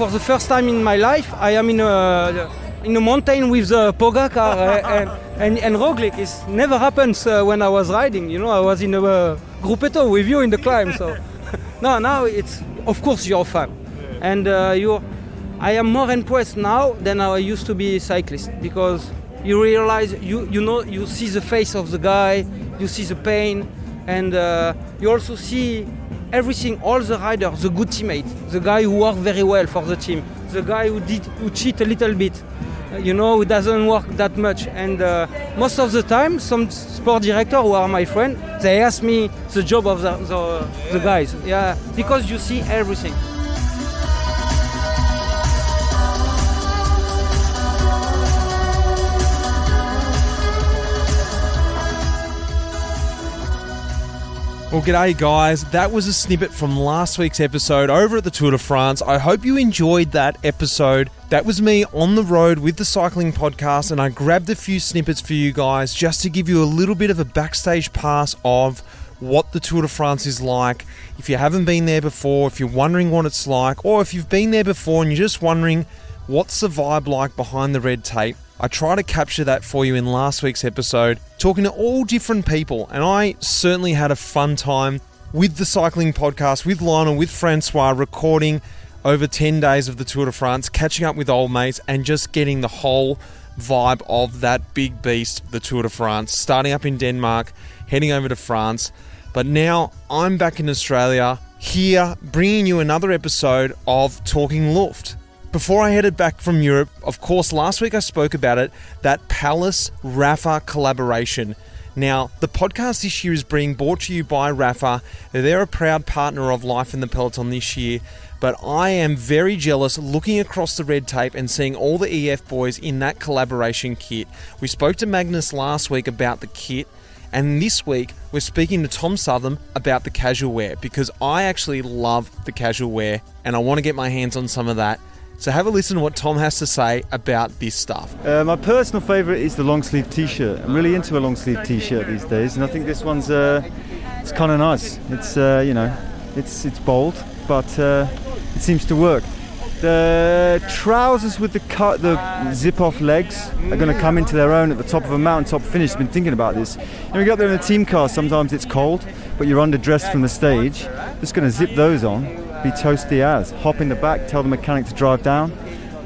for the first time in my life, I am in a mountain with the Poga car and Roglic. It never happens when I was riding. You know, I was in a Gruppetto with you in the climb. So now it's, of course, you're a fan. And I am more impressed now than I used to be a cyclist, because you realize, you see the face of the guy, you see the pain, and you also see everything, all the riders, the good teammate, the guy who worked very well for the team, the guy who cheat a little bit, who doesn't work that much. And most of the time, some sport director who are my friend, they ask me the job of the guys. Yeah, because you see everything. Well, g'day guys. That was a snippet from last week's episode over at the Tour de France. I hope you enjoyed that episode. That was me on the road with the cycling podcast, and I grabbed a few snippets for you guys just to give you a little bit of a backstage pass of what the Tour de France is like. If you haven't been there before, if you're wondering what it's like, or if you've been there before and you're just wondering what's the vibe like behind the red tape, I try to capture that for you in last week's episode, talking to all different people, and I certainly had a fun time with the cycling podcast, with Lionel, with Francois, recording over 10 days of the Tour de France, catching up with old mates, and just getting the whole vibe of that big beast, the Tour de France, starting up in Denmark, heading over to France. But now I'm back in Australia, here, bringing you another episode of Talking Luft. Before I headed back from Europe, of course, last week I spoke about it, that Palace-Rapha collaboration. Now, the podcast this year is being brought to you by Rapha. They're a proud partner of Life in the Peloton this year, but I am very jealous looking across the red tape and seeing all the EF boys in that collaboration kit. We spoke to Magnus last week about the kit, and this week we're speaking to Tom Southam about the casual wear, because I actually love the casual wear and I want to get my hands on some of that. So have a listen to what Tom has to say about this stuff. My personal favourite is the long sleeve t-shirt. I'm really into a long sleeve t-shirt these days, and I think this one's it's kind of nice. It's it's bold, but it seems to work. The trousers with the zip-off legs are going to come into their own at the top of a mountaintop finish. I've been thinking about this. You get up there in the team car, sometimes it's cold, but you're underdressed from the stage. Just going to zip those on, be toasty as. Hop in the back, tell the mechanic to drive down,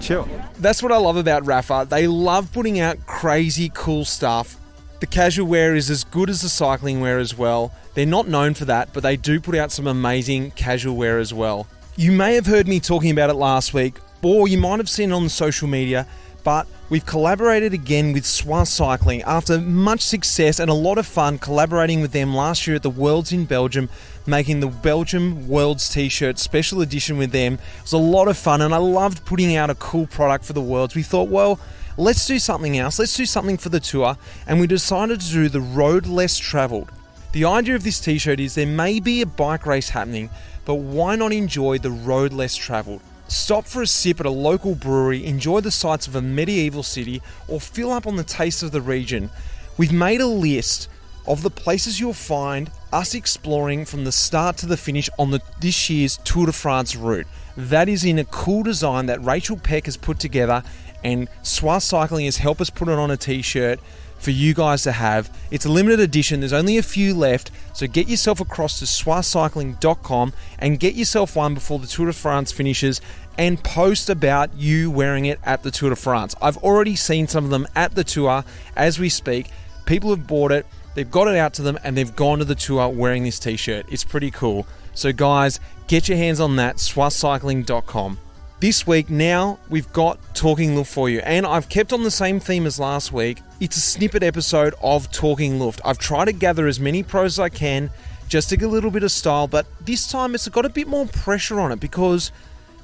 chill. That's what I love about Rapha. They love putting out crazy cool stuff. The casual wear is as good as the cycling wear as well. They're not known for that, but they do put out some amazing casual wear as well. You may have heard me talking about it last week, or you might have seen it on social media, but we've collaborated again with S3.E14 Cycling after much success and a lot of fun collaborating with them last year at the Worlds in Belgium, making the Belgium Worlds t-shirt special edition with them. It was a lot of fun, and I loved putting out a cool product for the Worlds. We thought, well, let's do something else. Let's do something for the tour, and we decided to do the Road Less Travelled. The idea of this t-shirt is there may be a bike race happening, but why not enjoy the road less travelled? Stop for a sip at a local brewery, enjoy the sights of a medieval city, or fill up on the taste of the region. We've made a list of the places you'll find us exploring from the start to the finish on this year's Tour de France route. That is in a cool design that Rachel Peck has put together, and S3.E14 Cycling has helped us put it on a t-shirt for you guys to have. It's a limited edition, there's only a few left, so get yourself across to s3.ecycling.com and get yourself one before the Tour de France finishes, and post about you wearing it at the Tour de France. I've already seen some of them at the tour as we speak. People have bought it, they've got it out to them, and they've gone to the tour wearing this t-shirt. It's pretty cool. So guys, get your hands on that, s3.ecycling.com. This week now, we've got Talking Luft for you, and I've kept on the same theme as last week. It's a snippet episode of Talking Luft. I've tried to gather as many pros as I can, just to get a little bit of style, but this time it's got a bit more pressure on it because,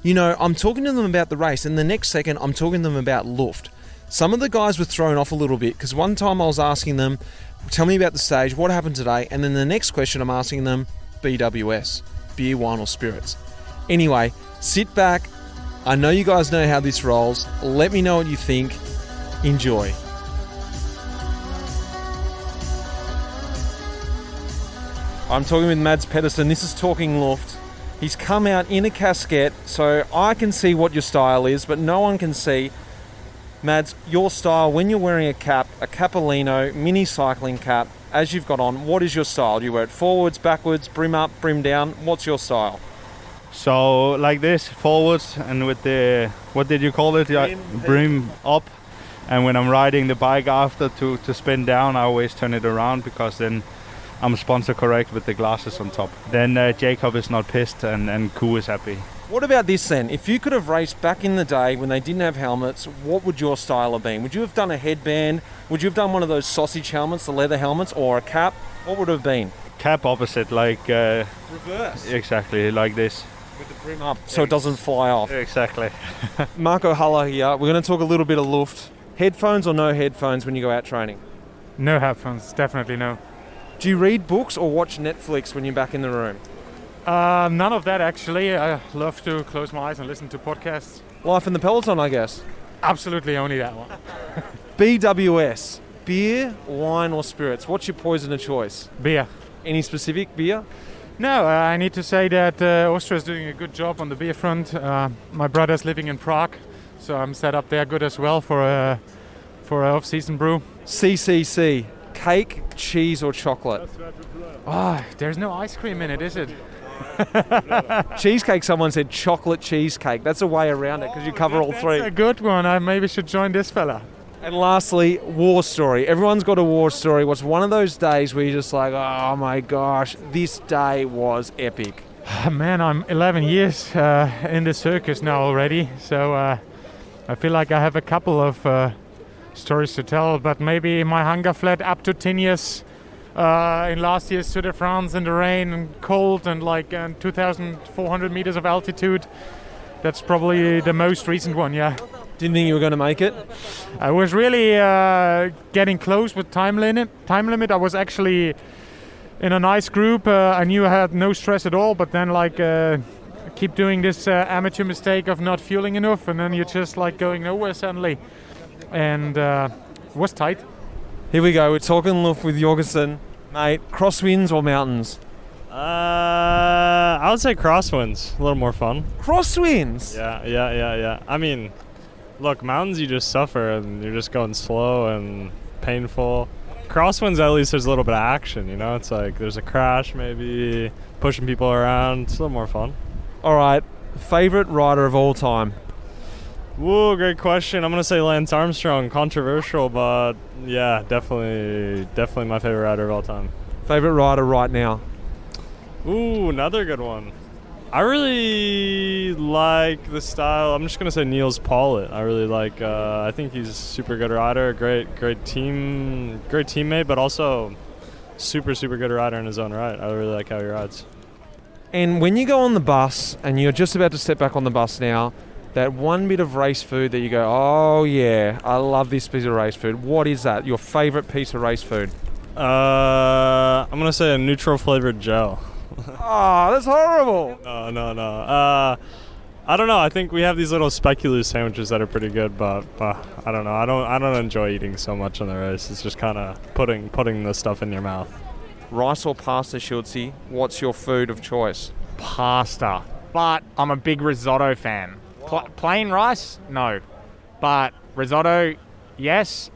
I'm talking to them about the race, and the next second I'm talking to them about Luft. Some of the guys were thrown off a little bit, because one time I was asking them, tell me about the stage, what happened today, and then the next question I'm asking them, BWS, beer, wine or spirits. Anyway, sit back. I know you guys know how this rolls. Let me know what you think. Enjoy. I'm talking with Mads Pedersen. This is Talking Luft. He's come out in a casquette, so I can see what your style is, but no one can see. Mads, your style when you're wearing a cap, a Capolino mini cycling cap, as you've got on, what is your style? Do you wear it forwards, backwards, brim up, brim down? What's your style? So like this, forwards, and with the, what did you call it? Brim up. And when I'm riding the bike after to spin down, I always turn it around, because then I'm sponsor correct with the glasses on top. Then Jacob is not pissed and Koo is happy. What about this then? If you could have raced back in the day when they didn't have helmets, what would your style have been? Would you have done a headband? Would you have done one of those sausage helmets, the leather helmets, or a cap? What would it have been? Cap opposite, like... Reverse. Exactly, like this. With the brim up, so it doesn't fly off. Exactly. Marco Haller here. We're going to talk a little bit of Luft. Headphones or no headphones when you go out training? No headphones, definitely no. Do you read books or watch Netflix when you're back in the room? None of that actually. I love to close my eyes and listen to podcasts. Life in the Peloton, I guess. Absolutely only that one. BWS, beer, wine or spirits? What's your poison of choice? Beer. Any specific beer? No, I need to say that Austria is doing a good job on the beer front. My brother's living in Prague, so I'm set up there good as well for a off-season brew. CCC, cake, cheese or chocolate? Oh, there's no ice cream in it, is it? Cheesecake, someone said chocolate cheesecake. That's a way around it because you cover all three. That's a good one. I maybe should join this fella. And lastly, war story. Everyone's got a war story. What's one of those days where you're just like, oh my gosh, this day was epic? Man, I'm 11 years in the circus now already, so I feel like I have a couple of stories to tell, but maybe my hunger fled up to 10 years in last year's Tour de France in the rain and cold and like 2,400 meters of altitude. That's probably the most recent one, yeah. Didn't think you were going to make it? I was really getting close with time limit. I was actually in a nice group. I knew I had no stress at all, but then like keep doing this amateur mistake of not fueling enough, and then you're just like going nowhere suddenly. And it was tight. Here we go. We're talking Luft with Jorgensen. Mate, crosswinds or mountains? I would say crosswinds. A little more fun. Crosswinds? Yeah. I mean, look, mountains you just suffer and you're just going slow and painful. Crosswinds, at least there's a little bit of action, you know? It's like there's a crash maybe, pushing people around. It's a little more fun. All right. Favorite rider of all time? Whoa, great question. I'm going to say Lance Armstrong. Controversial, but yeah, definitely my favorite rider of all time. Favorite rider right now? Ooh, another good one. I really like the style. I'm just going to say Niels Paulett. I really like, I think he's a super good rider, great teammate, but also super good rider in his own right. I really like how he rides. And when you go on the bus and you're just about to step back on the bus now, that one bit of race food that you go, oh yeah, I love this piece of race food. What is that? Your favorite piece of race food? I'm going to say a neutral flavored gel. Oh, that's horrible. No. I don't know. I think we have these little speculoos sandwiches that are pretty good, but I don't know. I don't enjoy eating so much on the race. It's just kind of putting the stuff in your mouth. Rice or pasta, Schultzy? What's your food of choice? Pasta. But I'm a big risotto fan. Plain rice? No. But risotto, yes.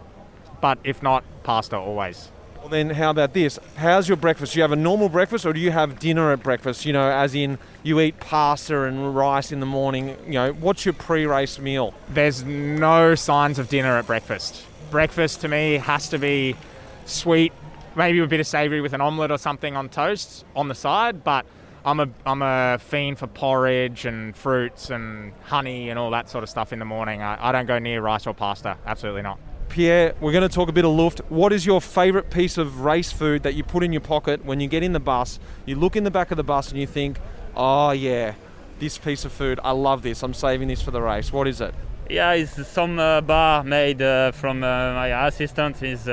But if not, pasta always. Well, then how about this? How's your breakfast? Do you have a normal breakfast or do you have dinner at breakfast? You know, as in you eat pasta and rice in the morning. You know, what's your pre-race meal? There's no signs of dinner at breakfast. Breakfast to me has to be sweet, maybe a bit of savoury with an omelette or something on toast on the side, but I'm a fiend for porridge and fruits and honey and all that sort of stuff in the morning. I don't go near rice or pasta, absolutely not. Pierre, we're going to talk a bit of Luft. What is your favourite piece of race food that you put in your pocket when you get in the bus, you look in the back of the bus and you think, oh yeah, this piece of food, I love this, I'm saving this for the race. What is it? Yeah, it's some bar made from my assistant. Is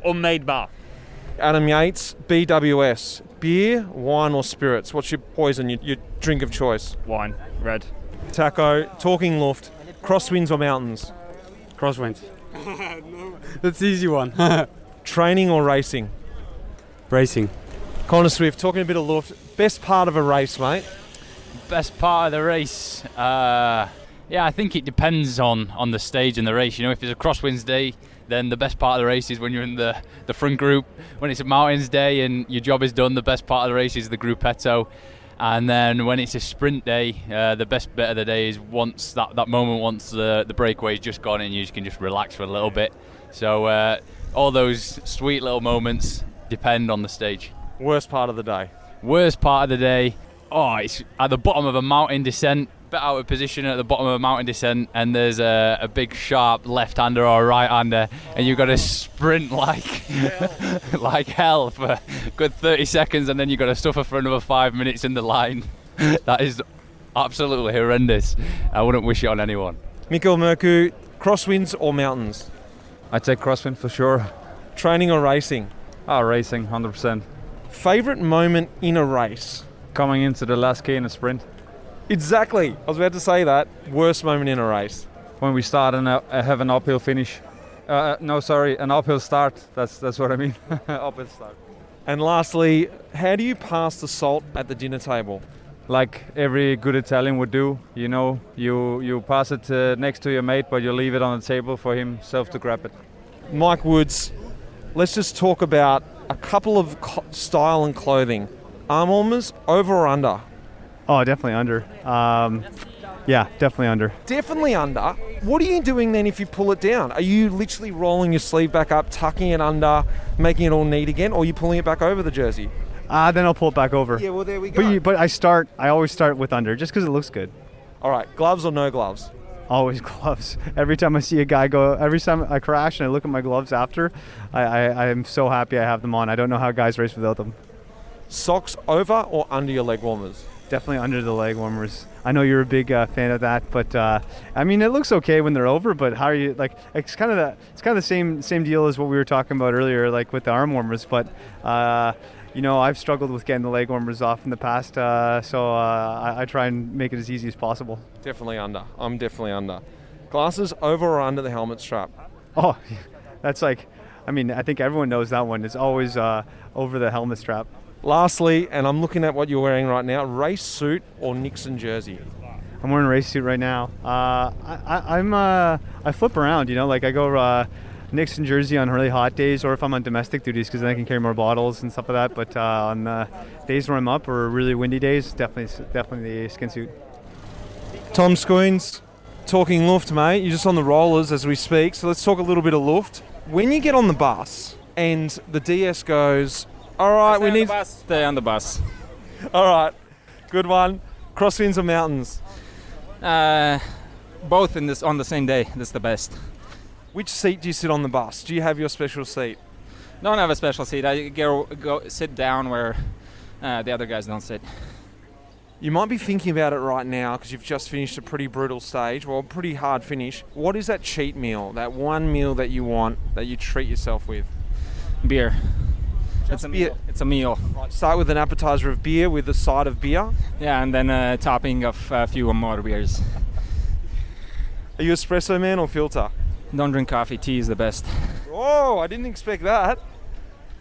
homemade bar. Adam Yates, BWS, beer, wine or spirits? What's your poison, your drink of choice? Wine, red. Taco, Talking Luft, crosswinds or mountains? Crosswinds. No, that's the easy one. Training or racing? Racing. Connor Swift, talking a bit of Luft. Best part of a race, mate? Best part of the race, yeah, I think it depends on the stage and the race. You know, if it's a crosswinds day, then the best part of the race is when you're in the front group. When it's a mountains day and your job is done, the best part of the race is the gruppetto. And then when it's a sprint day, the best bit of the day is once that moment, once the breakaway's just gone and you can just relax for a little bit. So all those sweet little moments depend on the stage. Worst part of the day? Worst part of the day, it's at the bottom of a mountain descent, bit out of position at the bottom of a mountain descent, and there's a big sharp left-hander or right-hander, and you've got to sprint like like hell for a good 30 seconds, and then you've got to suffer for another 5 minutes in the line. That is absolutely horrendous. I wouldn't wish it on anyone. Mikko Merku, crosswinds or mountains? I'd say crosswind for sure. Training or racing? Racing, 100%. Favourite moment in a race? Coming into the last K in a sprint. Exactly. I was about to say that. Worst moment in a race? When we start and have an uphill finish. An uphill start. That's what I mean. Uphill start. And lastly, how do you pass the salt at the dinner table? Like every good Italian would do, you know, you pass it next to your mate, but you leave it on the table for himself to grab it. Mike Woods, let's just talk about a couple of style and clothing. Arm warmers, over or under? Oh, definitely under. Yeah, definitely under. Definitely under. What are you doing then if you pull it down? Are you literally rolling your sleeve back up, tucking it under, making it all neat again, or are you pulling it back over the jersey? Then I'll pull it back over. Yeah, well, there we go. But I always start with under, just because it looks good. All right, gloves or no gloves? Always gloves. Every time I see a guy every time I crash and I look at my gloves after, I am so happy I have them on. I don't know how guys race without them. Socks over or under your leg warmers? Definitely under the leg warmers. I know you're a big fan of that, but I mean, it looks okay when they're over. But how are you? Like, it's kind of the same deal as what we were talking about earlier, like with the arm warmers. But you know, I've struggled with getting the leg warmers off in the past, so I try and make it as easy as possible. Definitely under. I'm definitely under. Glasses over or under the helmet strap? Oh, that's like, I mean, I think everyone knows that one. It's always over the helmet strap. Lastly, and I'm looking at what you're wearing right now, race suit or Nixon jersey? I'm wearing a race suit right now. I flip around, you know, like I go Nixon jersey on really hot days, or if I'm on domestic duties, because then I can carry more bottles and stuff like that. But on days where I'm up or really windy days, definitely the skin suit. Tom Scoons, Talking Luft, mate. You're just on the rollers as we speak, so let's talk a little bit of Luft. When you get on the bus and the DS goes, all right, we need... Stay on the bus. All right, good one. Crosswinds or mountains? Both on the same day. That's the best. Which seat do you sit on the bus? Do you have your special seat? Don't have a special seat. I go sit down where the other guys don't sit. You might be thinking about it right now because you've just finished a pretty brutal stage, well, a pretty hard finish. What is that cheat meal, that one meal that you want, that you treat yourself with? Beer. It's a meal. It's a meal. Right, start with an appetizer of beer with a side of beer. Yeah, and then a topping of a few more beers. Are you espresso man or filter? Don't drink coffee. Tea is the best. Oh, I didn't expect that.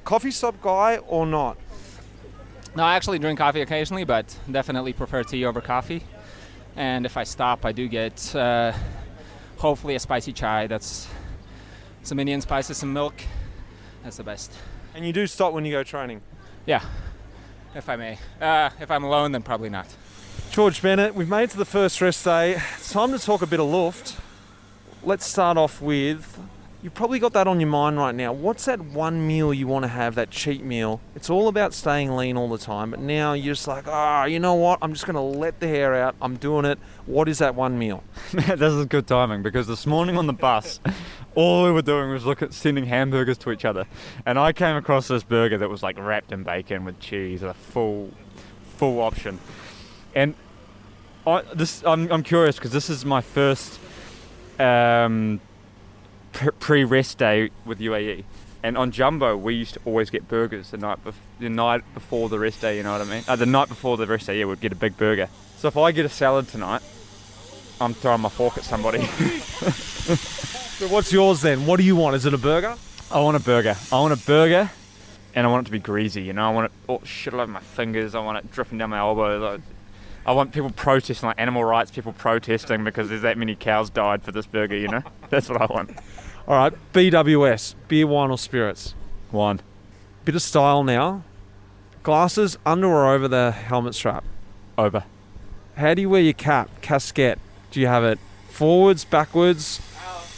Coffee shop guy or not? No, I actually drink coffee occasionally, but definitely prefer tea over coffee. And if I stop, I do get hopefully a spicy chai. That's some Indian spices, some milk. That's the best. And you do stop when you go training? Yeah, if I may. If I'm alone, then probably not. George Bennett, we've made it to the first rest day. It's time to talk a bit of Luft. Let's start off with, you've probably got that on your mind right now. What's that one meal you want to have, that cheat meal? It's all about staying lean all the time, but now you're just like, you know what? I'm just going to let the hair out. I'm doing it. What is that one meal? This is good timing, because this morning on the bus, all we were doing was sending hamburgers to each other. And I came across this burger that was like wrapped in bacon with cheese, a full option. And I'm curious, because this is my first pre-rest day with UAE. And on Jumbo, we used to always get burgers the night before the rest day, you know what I mean? The night before the rest day, we'd get a big burger. So if I get a salad tonight, I'm throwing my fork at somebody. So what's yours then? What do you want? Is it a burger? I want a burger. And I want it to be greasy, you know? I want it shit all over my fingers. I want it dripping down my elbows. I want people protesting, like animal rights people protesting because there's that many cows died for this burger, you know? That's what I want. All right, BWS, beer, wine or spirits? Wine. Bit of style now. Glasses under or over the helmet strap? Over. How do you wear your cap, casquette? Do you have it forwards, backwards,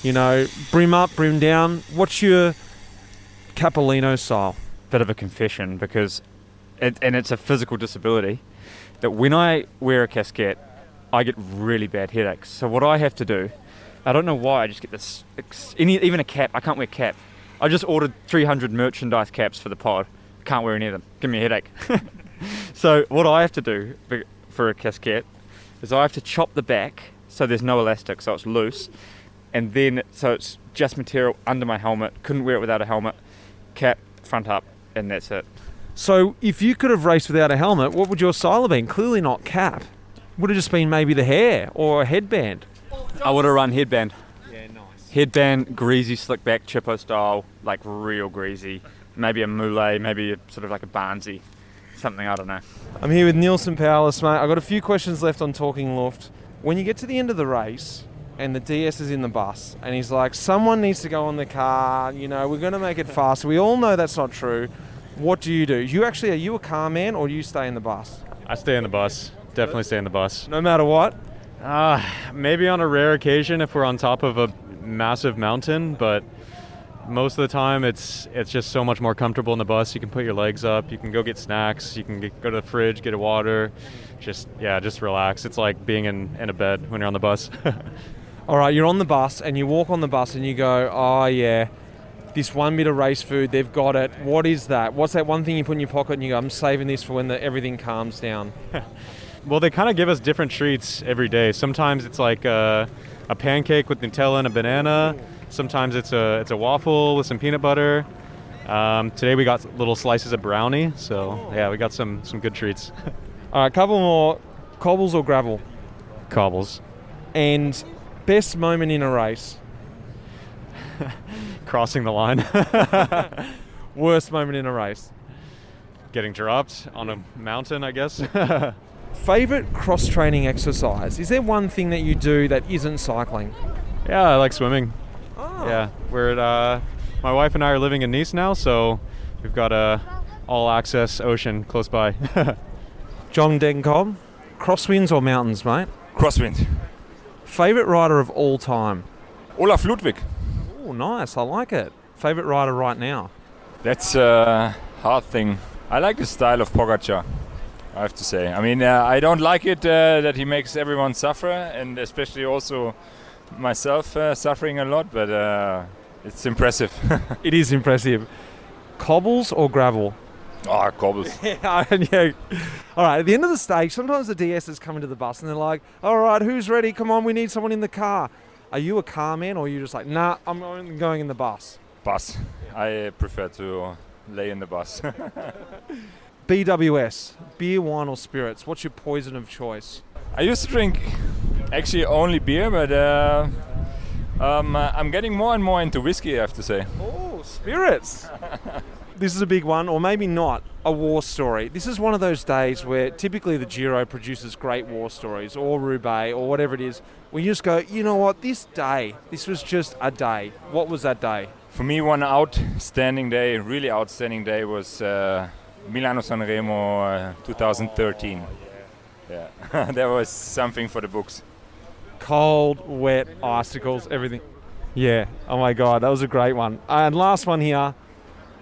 you know, brim up, brim down? What's your Capolino style? Bit of a confession because, and it's a physical disability, that when I wear a casquette, I get really bad headaches. So what I have to do, I don't know why, I just get this, even a cap, I can't wear cap. I just ordered 300 merchandise caps for the pod. Can't wear any of them. Give me a headache. So what I have to do for a casquette is I have to chop the back so there's no elastic, so it's loose, and then so it's just material under my helmet. Couldn't wear it without a helmet. Cap, front up, and that's it. So if you could have raced without a helmet, what would your style have been? Clearly not cap. Would have just been maybe the hair or a headband. I would have run headband. Yeah, nice. Headband, greasy, slick back, chippo style, like real greasy. Maybe a moulet, maybe sort of like a Barnsey. Something, I don't know. I'm here with Nielsen Powerless, mate. I've got a few questions left on Talking Luft. When you get to the end of the race and the DS is in the bus and he's like, someone needs to go on the car, you know, we're going to make it faster. We all know that's not true. What do? Are you a car man or do you stay in the bus? I stay in the bus. Definitely stay in the bus. No matter what? Maybe on a rare occasion if we're on top of a massive mountain, but most of the time it's just so much more comfortable in the bus. You can put your legs up, you can go get snacks, you can go to the fridge, get a water, just relax. It's like being in a bed when you're on the bus. All right, you're on the bus and you walk on the bus and you go, oh yeah, this one bit of race food, they've got it. What is that? What's that one thing you put in your pocket and you go, I'm saving this for when everything calms down? Well, they kind of give us different treats every day. Sometimes it's like a pancake with Nutella and a banana. Sometimes it's a waffle with some peanut butter. Today we got little slices of brownie. So yeah, we got some good treats. All right, a couple more. Cobbles or gravel? Cobbles. And best moment in a race? Crossing the line. Worst moment in a race? Getting dropped on a mountain, I guess. Favorite cross-training exercise? Is there one thing that you do that isn't cycling? Yeah, I like swimming. Oh. Yeah, we're my wife and I are living in Nice now, so we've got a all-access ocean close by. John Degenkolb, crosswinds or mountains, mate? Crosswind. Favorite rider of all time? Olaf Ludwig. Oh, nice. I like it. Favorite rider right now? That's a hard thing. I like the style of Pogacar, I have to say. I mean, I don't like it that he makes everyone suffer, and especially also myself suffering a lot, but it's impressive. It is impressive. Cobbles or gravel? Oh, cobbles. Yeah. All right, at the end of the stage, sometimes the DSs come into the bus and they're like, all right, who's ready? Come on, we need someone in the car. Are you a car man or are you just like, nah, I'm only going in the bus? Bus. I prefer to lay in the bus. BWS, beer, wine or spirits? What's your poison of choice? I used to drink actually only beer, but I'm getting more and more into whiskey, I have to say. Oh, spirits. This is a big one, or maybe not, a war story. This is one of those days where typically the Giro produces great war stories, or Roubaix, or whatever it is, where you just go, you know what, this was just a day. What was that day? For me, one outstanding day, really outstanding day, was Milano-San Remo 2013. Yeah, that was something for the books. Cold, wet, icicles, everything. Yeah, oh my God, that was a great one. And last one here.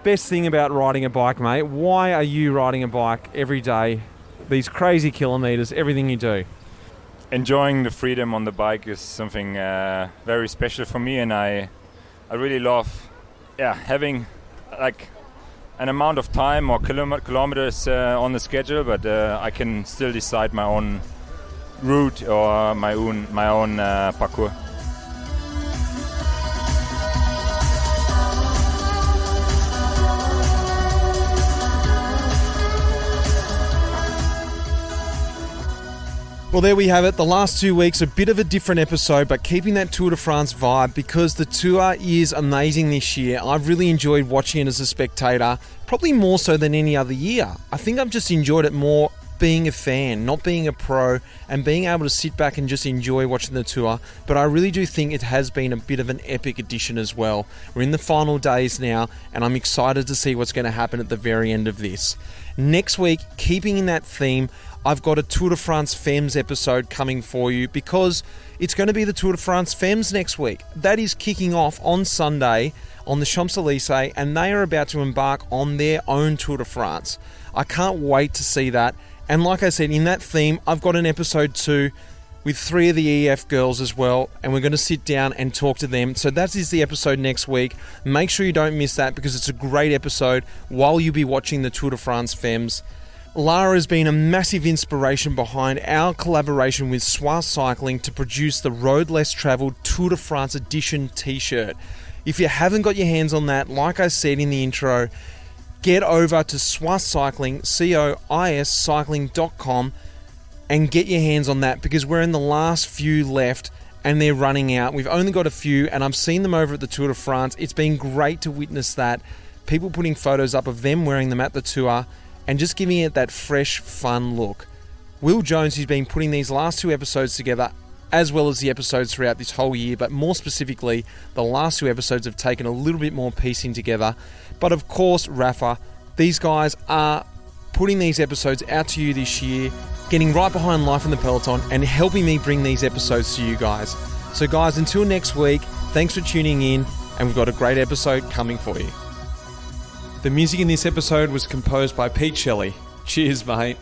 Best thing about riding a bike, mate. Why are you riding a bike every day? These crazy kilometers, everything you do. Enjoying the freedom on the bike is something very special for me, and I really love having like an amount of time or kilometers on the schedule, but I can still decide my own route or my own parcours. Well, there we have it. The last 2 weeks, a bit of a different episode, but keeping that Tour de France vibe because the tour is amazing this year. I've really enjoyed watching it as a spectator, probably more so than any other year. I think I've just enjoyed it more being a fan, not being a pro, and being able to sit back and just enjoy watching the tour. But I really do think it has been a bit of an epic edition as well. We're in the final days now, and I'm excited to see what's going to happen at the very end of this. Next week, keeping in that theme, I've got a Tour de France Femmes episode coming for you because it's going to be the Tour de France Femmes next week. That is kicking off on Sunday on the Champs-Élysées, and they are about to embark on their own Tour de France. I can't wait to see that. And like I said, in that theme, I've got an episode 2 with 3 of the EF girls as well, and we're going to sit down and talk to them. So that is the episode next week. Make sure you don't miss that because it's a great episode while you'll be watching the Tour de France Femmes. Lara has been a massive inspiration behind our collaboration with Swiss Cycling to produce the Road Less Travelled Tour de France Edition t-shirt. If you haven't got your hands on that, like I said in the intro, get over to Swiss Cycling, COIS cycling.com, and get your hands on that because we're in the last few left and they're running out. We've only got a few, and I've seen them over at the Tour de France. It's been great to witness that. People putting photos up of them wearing them at the tour and just giving it that fresh, fun look. Will Jones, who's been putting these last 2 episodes together, as well as the episodes throughout this whole year, but more specifically, the last 2 episodes have taken a little bit more piecing together. But of course, Rapha, these guys are putting these episodes out to you this year, getting right behind Life in the Peloton, and helping me bring these episodes to you guys. So guys, until next week, thanks for tuning in, and we've got a great episode coming for you. The music in this episode was composed by Pete Shelley. Cheers, mate.